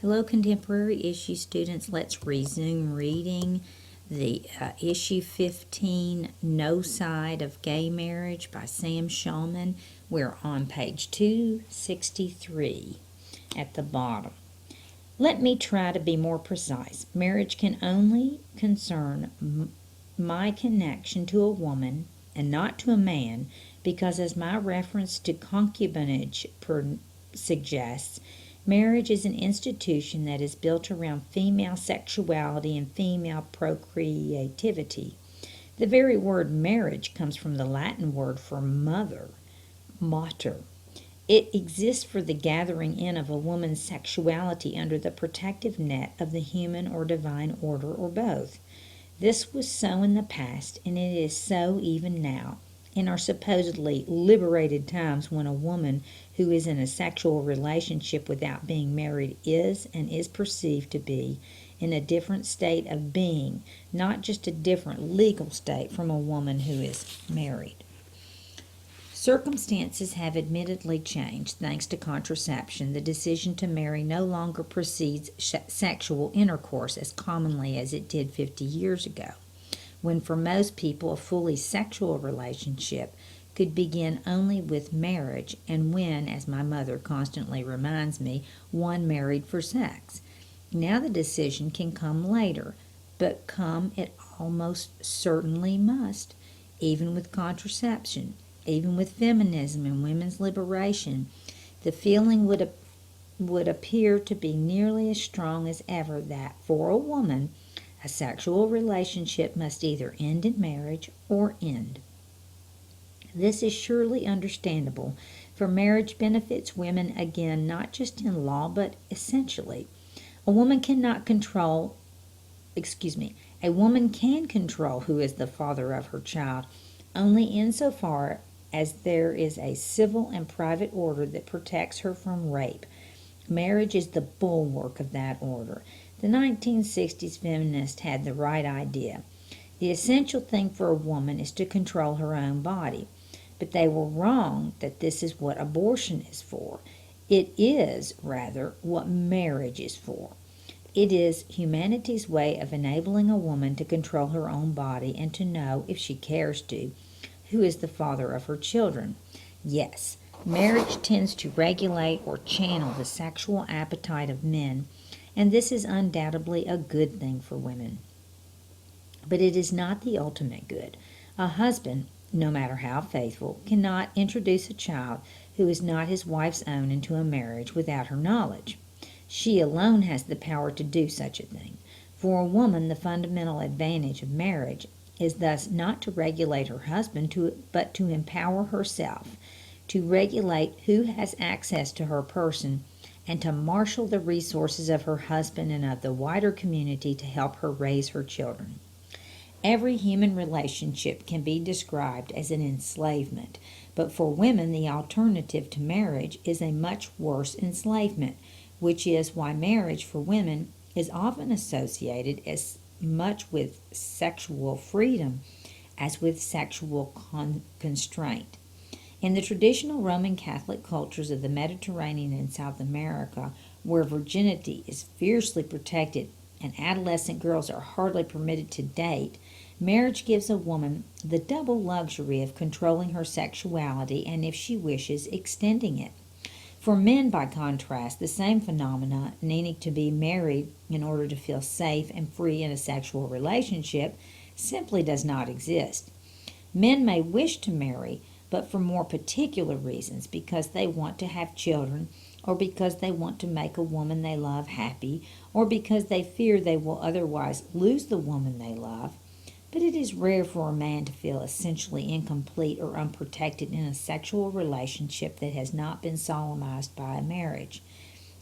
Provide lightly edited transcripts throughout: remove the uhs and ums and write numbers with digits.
Hello, contemporary issue students. Let's resume reading the issue 15, No Side of Gay Marriage by Sam Schulman. We're on page 263 at the bottom. Let me try to be more precise. Marriage can only concern my connection to a woman and not to a man, because, as my reference to concubinage suggests, marriage is an institution that is built around female sexuality and female procreativity. The very word marriage comes from the Latin word for mother, mater. It exists for the gathering in of a woman's sexuality under the protective net of the human or divine order, or both. This was so in the past, and it is so even now, in our supposedly liberated times, when a woman who is in a sexual relationship without being married is, and is perceived to be, in a different state of being, not just a different legal state from a woman who is married. Circumstances have admittedly changed thanks to contraception. The decision to marry no longer precedes sexual intercourse as commonly as it did 50 years ago, when for most people a fully sexual relationship could begin only with marriage, and when, as my mother constantly reminds me, one married for sex. Now the decision can come later, but come it almost certainly must, even with contraception. Even with feminism and women's liberation, the feeling would appear to be nearly as strong as ever that, for a woman, a sexual relationship must either end in marriage or end. This is surely understandable, for marriage benefits women again, not just in law, but essentially. A woman cannot control, a woman can control who is the father of her child only insofar as there is a civil and private order that protects her from rape. Marriage is the bulwark of that order. The 1960s feminists had the right idea. The essential thing for a woman is to control her own body. But they were wrong that this is what abortion is for. It is, rather, what marriage is for. It is humanity's way of enabling a woman to control her own body and to know, if she cares to, who is the father of her children. Yes, marriage tends to regulate or channel the sexual appetite of men, and this is undoubtedly a good thing for women. But it is not the ultimate good. A husband, no matter how faithful, cannot introduce a child who is not his wife's own into a marriage without her knowledge. She alone has the power to do such a thing. For a woman, the fundamental advantage of marriage is thus not to regulate her husband, but to empower herself, to regulate who has access to her person, and to marshal the resources of her husband and of the wider community to help her raise her children. Every human relationship can be described as an enslavement, but for women the alternative to marriage is a much worse enslavement, which is why marriage for women is often associated as much with sexual freedom as with sexual constraint. In the traditional Roman Catholic cultures of the Mediterranean and South America, where virginity is fiercely protected and adolescent girls are hardly permitted to date, marriage gives a woman the double luxury of controlling her sexuality and, if she wishes, extending it. For men, by contrast, the same phenomena, needing to be married in order to feel safe and free in a sexual relationship, simply does not exist. Men may wish to marry, but for more particular reasons, because they want to have children, or because they want to make a woman they love happy, or because they fear they will otherwise lose the woman they love. But it is rare for a man to feel essentially incomplete or unprotected in a sexual relationship that has not been solemnized by a marriage.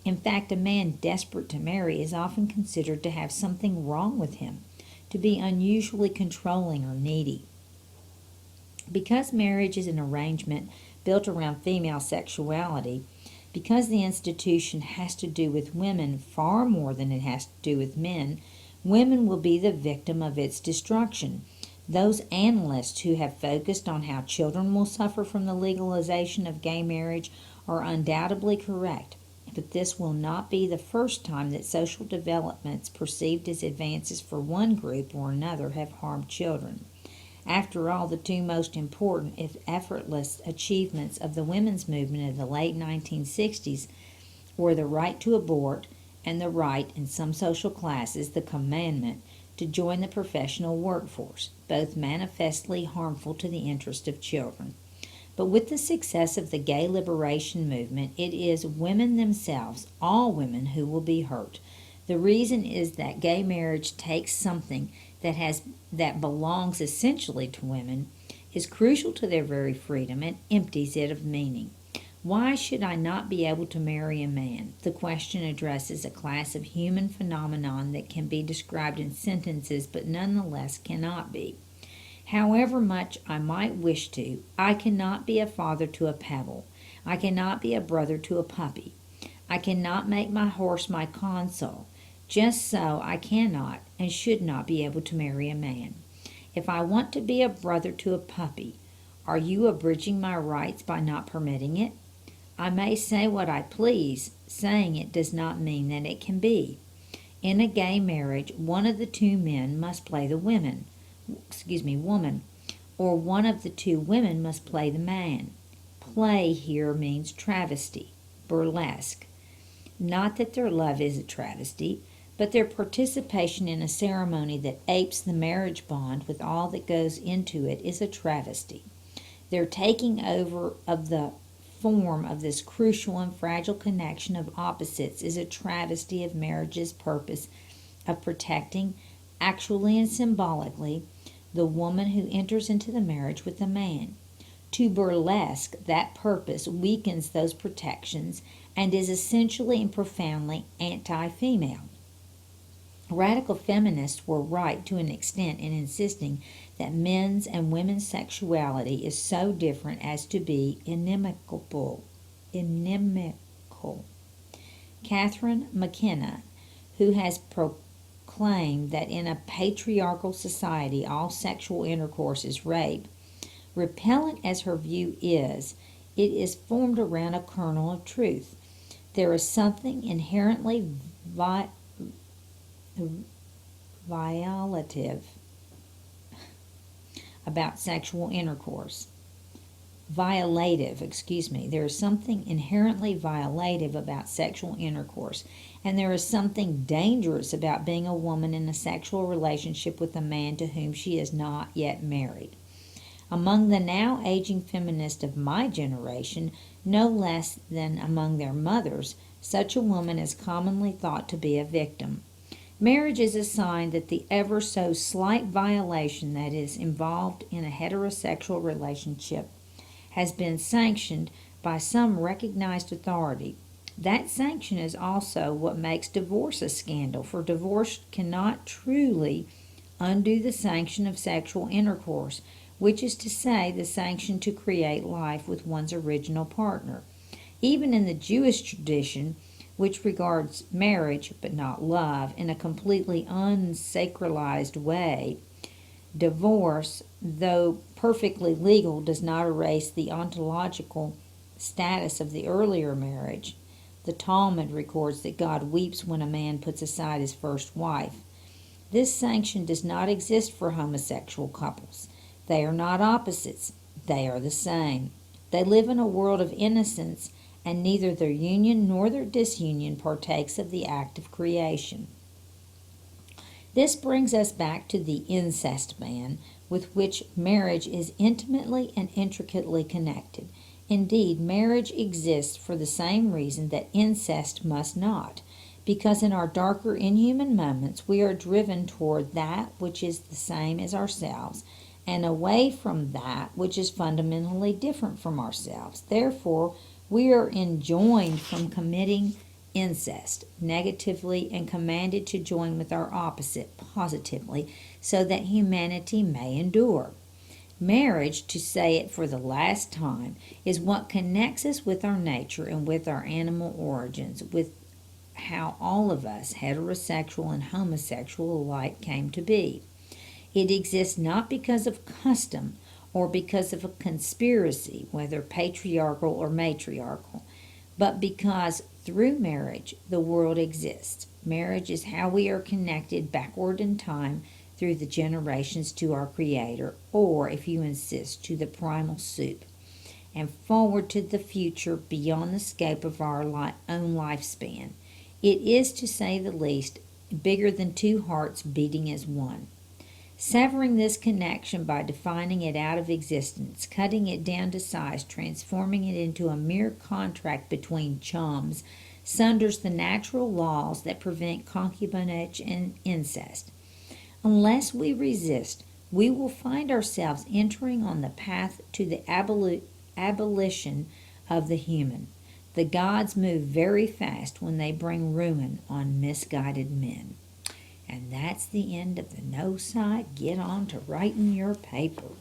In fact, a man desperate to marry is often considered to have something wrong with him, to be unusually controlling or needy. Because marriage is an arrangement built around female sexuality, because the institution has to do with women far more than it has to do with men, women will be the victim of its destruction. Those analysts who have focused on how children will suffer from the legalization of gay marriage are undoubtedly correct. But this will not be the first time that social developments perceived as advances for one group or another have harmed children. After all, the two most important, if effortless, achievements of the women's movement of the late 1960s were the right to abort and the right, in some social classes, the commandment to join the professional workforce, both manifestly harmful to the interest of children. But with the success of the gay liberation movement, it is women themselves, all women, who will be hurt. The reason is that gay marriage takes something that belongs essentially to women, is crucial to their very freedom, and empties it of meaning. Why should I not be able to marry a man? The question addresses a class of human phenomenon that can be described in sentences but nonetheless cannot be. However much I might wish to, I cannot be a father to a pebble. I cannot be a brother to a puppy. I cannot make my horse my consul. Just so I cannot and should not be able to marry a man. If I want to be a brother to a puppy, are you abridging my rights by not permitting it? I may say what I please. Saying it does not mean that it can be. In a gay marriage, one of the two men must play the woman, or one of the two women must play the man. Play here means travesty, burlesque. Not that their love is a travesty, but their participation in a ceremony that apes the marriage bond with all that goes into it is a travesty. Their taking over of the form of this crucial and fragile connection of opposites is a travesty of marriage's purpose of protecting, actually and symbolically, the woman who enters into the marriage with the man. To burlesque that purpose weakens those protections and is essentially and profoundly anti-female. Radical feminists were right to an extent in insisting that men's and women's sexuality is so different as to be inimical. Catherine McKenna, who has proclaimed that in a patriarchal society all sexual intercourse is rape, repellent as her view is, it is formed around a kernel of truth. There is something inherently violative about sexual intercourse. There is something inherently violative about sexual intercourse, and there is something dangerous about being a woman in a sexual relationship with a man to whom she is not yet married. Among the now aging feminists of my generation, no less than among their mothers, such a woman is commonly thought to be a victim. Marriage is a sign that the ever so slight violation that is involved in a heterosexual relationship has been sanctioned by some recognized authority. That sanction is also what makes divorce a scandal, for divorce cannot truly undo the sanction of sexual intercourse, which is to say, the sanction to create life with one's original partner. Even in the Jewish tradition, which regards marriage, but not love, in a completely unsacralized way, divorce, though perfectly legal, does not erase the ontological status of the earlier marriage. The Talmud records that God weeps when a man puts aside his first wife. This sanction does not exist for homosexual couples. They are not opposites. They are the same. They live in a world of innocence, and neither their union nor their disunion partakes of the act of creation. This brings us back to the incest ban, with which marriage is intimately and intricately connected. Indeed, marriage exists for the same reason that incest must not, because in our darker inhuman moments we are driven toward that which is the same as ourselves, and away from that which is fundamentally different from ourselves. Therefore, we are enjoined from committing incest negatively and commanded to join with our opposite positively, so that humanity may endure. Marriage, to say it for the last time, is what connects us with our nature and with our animal origins, with how all of us, heterosexual and homosexual alike, came to be. It exists not because of custom or because of a conspiracy, whether patriarchal or matriarchal, but because Through marriage, the world exists. Marriage is how we are connected backward in time through the generations to our Creator, or, if you insist, to the primal soup, and forward to the future beyond the scope of our own lifespan. It is, to say the least, bigger than two hearts beating as one. Severing this connection by defining it out of existence, cutting it down to size, transforming it into a mere contract between chums, sunders the natural laws that prevent concubinage and incest. Unless we resist, we will find ourselves entering on the path to the abolition of the human. The gods move very fast when they bring ruin on misguided men. And that's the end of the No Side. Get on to writing your paper.